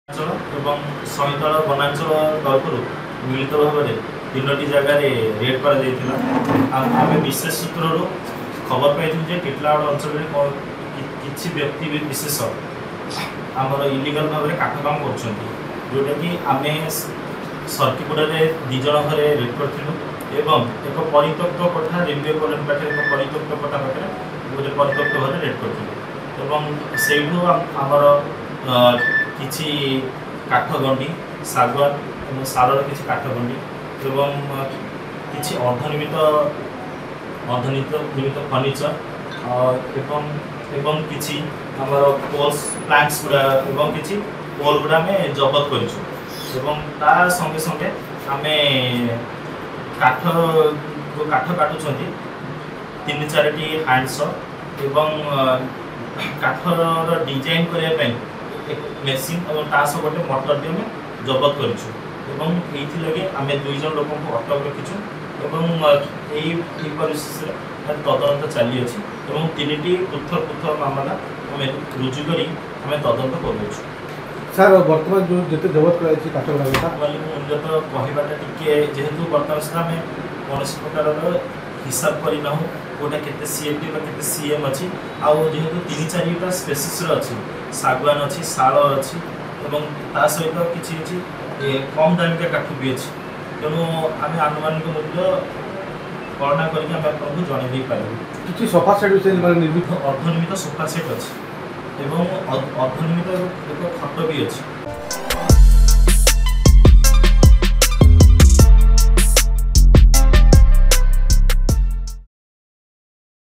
এবং ସଇଁତଳ ବନାଞ୍ଚଳ ତରଫରୁ ମିଳିତ ଭାବରେ 3ଟି ଜାଗାରେ ରେଡ୍ କରାଯାଇଥିଲା। ଆମେ ବିଶେଷ ସୂତ୍ରରୁ ଖବର ପାଇଥିଲୁ ଯେ ଟିଟଲାଗଡ଼ ଅଞ୍ଚଳରେ କିଛି ବ୍ୟକ୍ତି ବିଶେଷ ଆମର ଇଲିଗାଲ ଭାବରେ କାଠ କାମ କରୁଛନ୍ତି, ଯେଉଁଟାକି ଆମେ ସର୍କିଗୁଡ଼ାରେ 2 ଜଣ ଘରେ ରେଡ୍ କରିଥିଲୁ ଏବଂ ଏକ ପରିତ୍ୟକ୍ତ କୋଠା ରେଲୱେ କଲୋନୀ ପାଖରେ ଏକ ପରିତ୍ୟକ୍ତ କୋଠା ପାଖରେ ଗୋଟେ ପରିତ୍ୟକ୍ତ ଘରେ ରେଡ୍ କରିଥିଲୁ ଏବଂ ସେଇଠୁ ଆମର କିଛି କାଠ ଗଣ୍ଡି ଶାଗୁଆନ ଏବଂ ଶାଳର କିଛି କାଠ ଗଣ୍ଡି ଏବଂ କିଛି ଅର୍ଦ୍ଧନିର୍ମିତ ଫର୍ଣ୍ଣିଚର ଏବଂ କିଛି ଆମର ପୋଲ୍ସ ପ୍ଲାଣ୍ଟସ୍ ଗୁଡ଼ା ଏବଂ କିଛି ପୋଲ୍ ଗୁଡ଼ା ଆମେ ଜବତ କରିଛୁ ଏବଂ ତା ସଙ୍ଗେ ସଙ୍ଗେ ଆମେ କାଠ କାଟୁଛନ୍ତି 3-4ଟି ହ୍ୟାଣ୍ଡସ ଏବଂ କାଠର ଡିଜାଇନ୍ କରିବା ପାଇଁ मेसीन और तासह गोटे मटरटी आम जबत करूँ और ये आम 2 जन लोक अटक रखीचु यही परिस्थिति तदंत चली अच्छी 3टी पृथक पृथक मामला आम रुजु कर तदंत कर सर बर्तमान जो जिते जबत कराई काठ मुझे तो कहवाटा टी जेहेतु बर्तमान सुधा आम कौन प्रकार हिसाब करना गोटा के सीएमटी के सीएम अच्छी आउ जेहेतु 3-4टा स्पेसीस अच्छी शागुआन अच्छी शाल अच्छी ता सहित किसी कम दामिका काठ भी अच्छी तेणु आम आनुमानिक मूल्य गणना करके आपको जनई पारू कि सोफा सेट निर्मित अर्धनिर्मित सोफा सेट अच्छी और अर्धनिर्मित एक खट भी अच्छी।